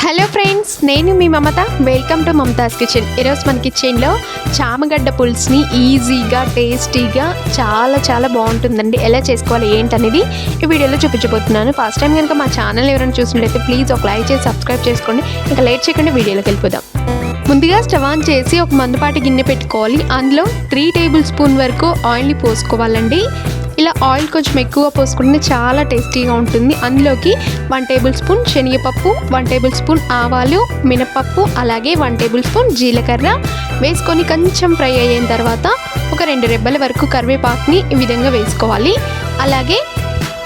Hello friends, నేను మీ Mamata. Welcome to Mamata's kitchen. ఈరోజు మన కిచెన్లో చామగడ్డ పులుసుని ఈజీగా టేస్టీగా చాలా బాగుంటుందండి. ఎలా చేసుకోవాలి ఏంటనేది ఈ వీడియోలో చూపించబోతున్నాను. ఫస్ట్ టైం కనుక మా ఛానల్ ఎవరైనా చూసినట్లయితే ప్లీజ్ ఒక లైక్ చేసి సబ్స్క్రైబ్ చేసుకోండి. ఇంకా లేట్ చేయకుండా వీడియోలోకి వెళ్ళిపోదాం. ముందుగా స్టవ్ ఆన్ చేసి ఒక మందపాటి గిన్నె పెట్టుకోవాలి. అందులో 3 టేబుల్ స్పూన్ వరకు ఆయిల్ని పోసుకోవాలండి. ఇలా ఆయిల్ కొంచెం ఎక్కువ పోసుకుంటే చాలా టేస్టీగా ఉంటుంది. అందులోకి 1 టేబుల్ స్పూన్ శనగపప్పు, 1 టేబుల్ స్పూన్ ఆవాలు, మినపప్పు, అలాగే 1 టేబుల్ స్పూన్ జీలకర్ర వేసుకొని కొంచెం ఫ్రై అయిన తర్వాత ఒక 2 రెబ్బల వరకు కరివేపాకుని ఈ విధంగా వేసుకోవాలి. అలాగే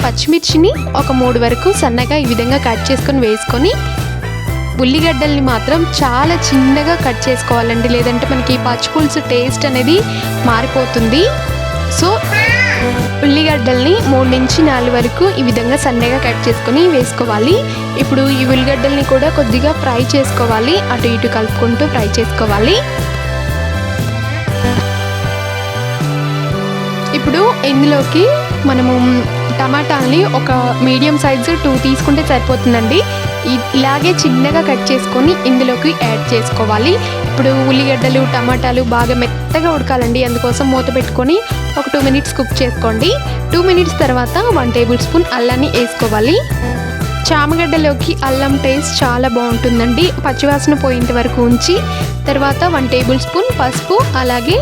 పచ్చిమిర్చిని ఒక 3 వరకు సన్నగా ఈ విధంగా కట్ చేసుకొని వేసుకొని ఉల్లిగడ్డల్ని మాత్రం చాలా చిన్నగా కట్ చేసుకోవాలండి, లేదంటే మనకి పచ్చి పులుసు టేస్ట్ అనేది మారిపోతుంది. సో ఉల్లిగడ్డల్ని 3 నుంచి 4 వరకు ఈ విధంగా సన్నగా కట్ చేసుకొని వేసుకోవాలి. ఇప్పుడు ఈ ఉల్లిగడ్డల్ని కూడా కొద్దిగా ఫ్రై చేసుకోవాలి, అటు ఇటు కలుపుకుంటూ ఫ్రై చేసుకోవాలి. ఇప్పుడు ఇందులోకి మనము టమాటాలని ఒక మీడియం సైజు 2 తీసుకుంటే సరిపోతుందండి. ఇలాగే చిన్నగా కట్ చేసుకొని ఇందులోకి యాడ్ చేసుకోవాలి. ఇప్పుడు ఉల్లిగడ్డలు టమాటాలు బాగా మెత్తగా ఉడకాలండి, అందుకోసం మూత పెట్టుకొని ఒక 2 మినిట్స్ కుక్ చేసుకోండి. 2 మినిట్స్ తర్వాత 1 టేబుల్ స్పూన్ అల్లాన్ని వేసుకోవాలి. చామగడ్డలోకి అల్లం టేస్ట్ చాలా బాగుంటుందండి. పచ్చివాసన పోయేంత వరకు ఉంచి తర్వాత 1 టేబుల్ స్పూన్ పసుపు, అలాగే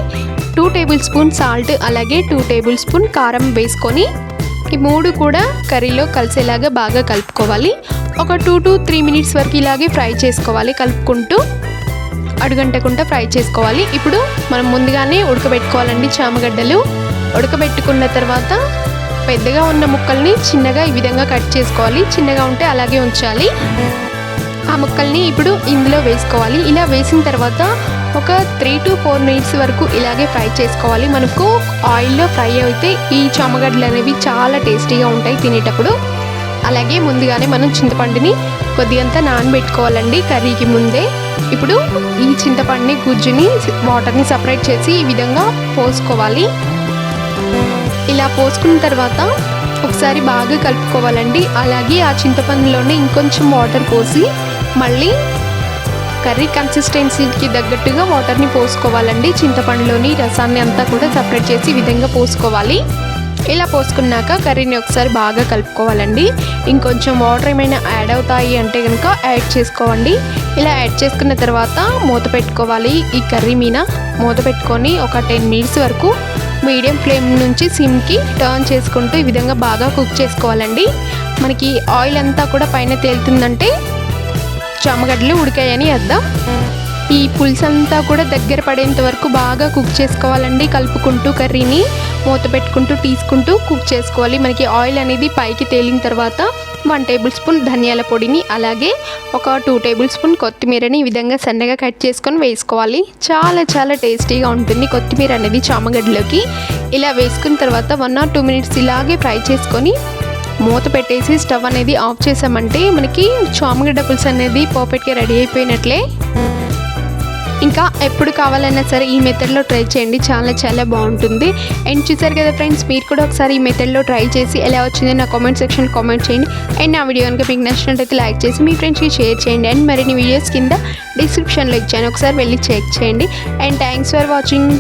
2 టేబుల్ స్పూన్ సాల్ట్, అలాగే 2 టేబుల్ స్పూన్ కారం వేసుకొని ఈ 3 కూడా కర్రీలో కలిసేలాగా బాగా కలుపుకోవాలి. ఒక 2 to 3 మినిట్స్ వరకు ఇలాగే ఫ్రై చేసుకోవాలి, కలుపుకుంటూ అడుగంటకుండా ఫ్రై చేసుకోవాలి. ఇప్పుడు మనం ముందుగానే ఉడకబెట్టుకోవాలండి చామగడ్డలు. ఉడకబెట్టుకున్న తర్వాత పెద్దగా ఉన్న ముక్కల్ని చిన్నగా ఈ విధంగా కట్ చేసుకోవాలి. చిన్నగా ఉంటే అలాగే ఉంచాలి. ఆ ముక్కల్ని ఇప్పుడు ఇందులో వేసుకోవాలి. ఇలా వేసిన తర్వాత ఒక 3 to 4 మినిట్స్ వరకు ఇలాగే ఫ్రై చేసుకోవాలి. మనకు ఆయిల్లో ఫ్రై అయితే ఈ చామగడ్డలు అనేవి చాలా టేస్టీగా ఉంటాయి తినేటప్పుడు. అలాగే ముందుగానే మనం చింతపండుని కొద్దిగంతా నానబెట్టుకోవాలండి కర్రీకి ముందే. ఇప్పుడు ఈ చింతపండుని గుజ్జుని వాటర్ని సపరేట్ చేసి ఈ విధంగా పోసుకోవాలి. ఇలా పోసుకున్న తర్వాత ఒకసారి బాగా కలుపుకోవాలండి. అలాగే ఆ చింతపండులోనే ఇంకొంచెం వాటర్ పోసి మళ్ళీ కర్రీ కన్సిస్టెన్సీకి తగ్గట్టుగా వాటర్ని పోసుకోవాలండి. చింతపండులోని రసాన్ని అంతా కూడా సపరేట్ చేసి ఈ విధంగా పోసుకోవాలి. ఇలా పోసుకున్నాక కర్రీని ఒకసారి బాగా కలుపుకోవాలండి. ఇంకొంచెం వాటర్ ఏమైనా యాడ్ అవుతాయి అంటే కనుక యాడ్ చేసుకోండి. ఇలా యాడ్ చేసుకున్న తర్వాత మూత పెట్టుకోవాలి. ఈ కర్రీ మీద మూత పెట్టుకొని ఒక 10 మినిట్స్ వరకు మీడియం ఫ్లేమ్ నుంచి సిమ్కి టర్న్ చేసుకుంటూ ఈ విధంగా బాగా కుక్ చేసుకోవాలండి. మనకి ఆయిల్ అంతా కూడా పైన తేలుతుందంటే చామగడ్డలు ఉడికాయని అర్థం. ఈ పులుసు అంతా కూడా దగ్గర పడేంత వరకు బాగా కుక్ చేసుకోవాలండి. కలుపుకుంటూ కర్రీని మూత పెట్టుకుంటూ తీసుకుంటూ కుక్ చేసుకోవాలి. మనకి ఆయిల్ అనేది పైకి తేలిన తర్వాత 1 టేబుల్ స్పూన్ ధనియాల పొడిని, అలాగే ఒక 2 టేబుల్ స్పూన్ కొత్తిమీరని ఈ విధంగా సన్నగా కట్ చేసుకొని వేసుకోవాలి. చాలా టేస్టీగా ఉంటుంది కొత్తిమీర అనేది చామగడ్డలోకి. ఇలా వేసుకున్న తర్వాత 1 or 2 మినిట్స్ ఇలాగే ఫ్రై చేసుకొని మూత పెట్టేసి స్టవ్ అనేది ఆఫ్ చేసామంటే మనకి చామగడ్డ పులుసు అనేది పర్ఫెక్ట్గా రెడీ అయిపోయినట్లే. ఇంకా ఎప్పుడు కావాలన్నా సరే ఈ మెథడ్లో ట్రై చేయండి, చాలా బాగుంటుంది. అండ్ చూసారు కదా ఫ్రెండ్స్, మీరు కూడా ఒకసారి ఈ మెథడ్లో ట్రై చేసి ఎలా వచ్చిందో నా కామెంట్ సెక్షన్ కామెంట్ చేయండి. అండ్ నా వీడియో కనుక మీకు నచ్చినట్లయితే లైక్ చేసి మీ ఫ్రెండ్స్కి షేర్ చేయండి. అండ్ మరిన్ని వీడియోస్ కింద డిస్క్రిప్షన్లో ఇచ్చాను, ఒకసారి వెళ్ళి చెక్ చేయండి. And thanks for watching.